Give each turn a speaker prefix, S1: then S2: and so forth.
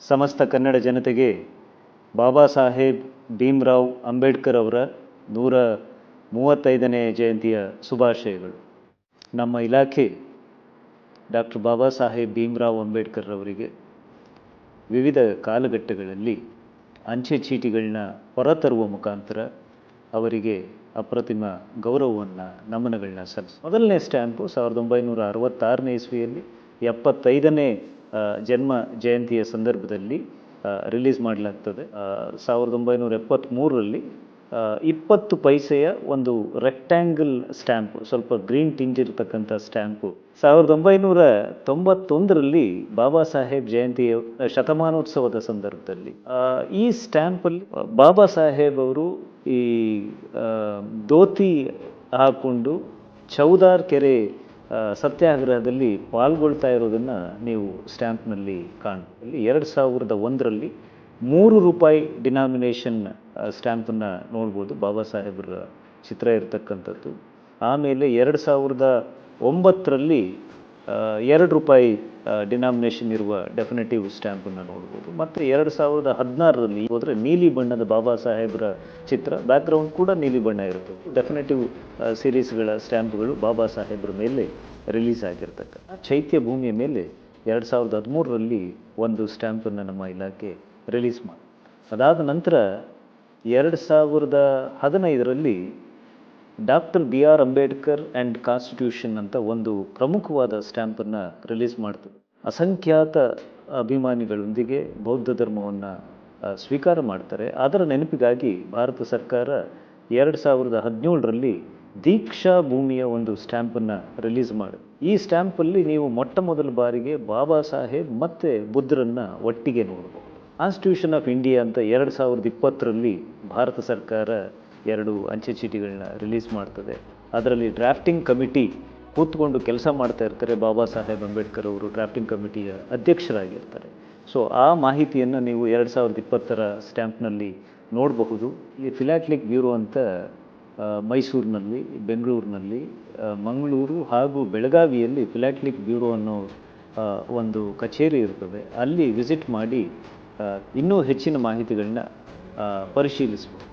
S1: ಸಮಸ್ತ ಕನ್ನಡ ಜನತೆಗೆ ಬಾಬಾ ಸಾಹೇಬ್ ಭೀಮ್ರಾವ್ ಅಂಬೇಡ್ಕರ್ ಅವರ 135ನೇ ಜಯಂತಿಯ ಶುಭಾಶಯಗಳು. ನಮ್ಮ ಇಲಾಖೆ ಡಾಕ್ಟರ್ ಬಾಬಾ ಸಾಹೇಬ್ ಭೀಮ್ರಾವ್ ಅಂಬೇಡ್ಕರ್ ಅವರಿಗೆ ವಿವಿಧ ಕಾಲಘಟ್ಟಗಳಲ್ಲಿ ಅಂಚೆ ಚೀಟಿಗಳನ್ನ ಹೊರತರುವ ಮುಖಾಂತರ ಅವರಿಗೆ ಅಪ್ರತಿಮ ಗೌರವವನ್ನು ನಮನಗಳನ್ನ ಸಲ್ಲಿಸಿ ಮೊದಲನೇ ಸ್ಟ್ಯಾಂಪು 1966ನೇ ಇಸ್ವಿಯಲ್ಲಿ 75ನೇ ಜನ್ಮ ಜಯಂತಿಯ ಸಂದರ್ಭದಲ್ಲಿ ರಿಲೀಸ್ ಮಾಡಲಾಗ್ತದೆ. 1973ರಲ್ಲಿ 20 ಪೈಸೆಯ ಒಂದು ರೆಕ್ಟ್ಯಾಂಗಲ್ ಸ್ಟ್ಯಾಂಪು, ಸ್ವಲ್ಪ ಗ್ರೀನ್ ಟಿಂಜ್ ಇರತಕ್ಕಂಥ ಸ್ಟ್ಯಾಂಪು 1991ರಲ್ಲಿ ಬಾಬಾ ಸಾಹೇಬ್ ಜಯಂತಿಯ ಶತಮಾನೋತ್ಸವದ ಸಂದರ್ಭದಲ್ಲಿ ಈ ಸ್ಟ್ಯಾಂಪಲ್ಲಿ ಬಾಬಾ ಸಾಹೇಬ್ ಅವರು ಈ ಧೋತಿ ಹಾಕ್ಕೊಂಡು ಚೌದಾರ್ ಕೆರೆ ಸತ್ಯಾಗ್ರಹದಲ್ಲಿ ಪಾಲ್ಗೊಳ್ತಾ ಇರೋದನ್ನು ನೀವು ಸ್ಟ್ಯಾಂಪ್ನಲ್ಲಿ ಕಾಣ್ತೀವಿ. 2001ರಲ್ಲಿ ₹3 ಡಿನಾಮಿನೇಷನ್ ಸ್ಟ್ಯಾಂಪನ್ನು ನೋಡ್ಬೋದು, ಬಾಬಾ ಸಾಹೇಬ್ರ ಚಿತ್ರ ಇರತಕ್ಕಂಥದ್ದು. ಆಮೇಲೆ 2009ರಲ್ಲಿ ₹2 ಡಿನಾಮಿನೇಷನ್ ಇರುವ ಡೆಫಿನೆಟಿವ್ ಸ್ಟ್ಯಾಂಪನ್ನು ನೋಡ್ಬೋದು. ಮತ್ತು 2016ರಲ್ಲಿ ಹೋದರೆ ನೀಲಿ ಬಣ್ಣದ ಬಾಬಾ ಸಾಹೇಬ್ರ ಚಿತ್ರ, ಬ್ಯಾಕ್ಗ್ರೌಂಡ್ ಕೂಡ ನೀಲಿ ಬಣ್ಣ ಇರ್ತದೆ. ಡೆಫಿನೆಟಿವ್ ಸೀರೀಸ್ಗಳ ಸ್ಟ್ಯಾಂಪ್ಗಳು ಬಾಬಾ ಸಾಹೇಬ್ರ ಮೇಲೆ ರಿಲೀಸ್ ಆಗಿರ್ತಕ್ಕ. ಚೈತ್ಯ ಭೂಮಿಯ ಮೇಲೆ 2013ರಲ್ಲಿ ಒಂದು ಸ್ಟ್ಯಾಂಪನ್ನು ನಮ್ಮ ಇಲಾಖೆ ರಿಲೀಸ್ ಮಾಡಿ. ಅದಾದ ನಂತರ 2015ರಲ್ಲಿ doctor BR Ambedkar and constitution ಅಂತ ಒಂದು ಪ್ರಮುಖವಾದ ಸ್ಟ್ಯಾಂಪನ್ನು ರಿಲೀಸ್ ಮಾಡ್ತದೆ. ಅಸಂಖ್ಯಾತ ಅಭಿಮಾನಿಗಳೊಂದಿಗೆ ಬೌದ್ಧ ಧರ್ಮವನ್ನು ಸ್ವೀಕಾರ ಮಾಡ್ತಾರೆ. ಅದರ ನೆನಪಿಗಾಗಿ ಭಾರತ ಸರ್ಕಾರ 2017ರಲ್ಲಿ ದೀಕ್ಷಾ ಭೂಮಿಯ ಒಂದು ಸ್ಟ್ಯಾಂಪನ್ನು ರಿಲೀಸ್ ಮಾಡಿ. ಈ ಸ್ಟ್ಯಾಂಪಲ್ಲಿ ನೀವು ಮೊಟ್ಟ ಮೊದಲ ಬಾರಿಗೆ ಬಾಬಾ ಸಾಹೇಬ್ ಮತ್ತು ಬುದ್ಧರನ್ನು ಒಟ್ಟಿಗೆ ನೋಡ್ಬೋದು. ಕಾನ್ಸ್ಟಿಟ್ಯೂಷನ್ ಆಫ್ ಇಂಡಿಯಾ ಅಂತ 2020ರಲ್ಲಿ ಭಾರತ ಸರ್ಕಾರ 2 ಅಂಚೆ ಚೀಟಿಗಳನ್ನ ರಿಲೀಸ್ ಮಾಡ್ತದೆ. ಅದರಲ್ಲಿ ಡ್ರಾಫ್ಟಿಂಗ್ ಕಮಿಟಿ ಕೂತ್ಕೊಂಡು ಕೆಲಸ ಮಾಡ್ತಾ ಇರ್ತಾರೆ. ಬಾಬಾ ಸಾಹೇಬ್ ಅಂಬೇಡ್ಕರ್ ಅವರು ಡ್ರಾಫ್ಟಿಂಗ್ ಕಮಿಟಿಯ ಅಧ್ಯಕ್ಷರಾಗಿರ್ತಾರೆ. ಸೊ ಆ ಮಾಹಿತಿಯನ್ನು ನೀವು 2020ರ ಸ್ಟ್ಯಾಂಪ್ನಲ್ಲಿ ನೋಡಬಹುದು. ಈ ಫಿಲಾಟೆಲಿಕ್ ಬ್ಯೂರೋ ಅಂತ ಮೈಸೂರಿನಲ್ಲಿ, ಬೆಂಗಳೂರಿನಲ್ಲಿ, ಮಂಗಳೂರು ಹಾಗೂ ಬೆಳಗಾವಿಯಲ್ಲಿ ಫಿಲಾಟೆಲಿಕ್ ಬ್ಯೂರೋ ಅನ್ನೋ ಒಂದು ಕಚೇರಿ ಇರ್ತದೆ. ಅಲ್ಲಿ ವಿಸಿಟ್ ಮಾಡಿ ಇನ್ನೂ ಹೆಚ್ಚಿನ ಮಾಹಿತಿಗಳನ್ನ ಪರಿಶೀಲಿಸ್ಬೋದು.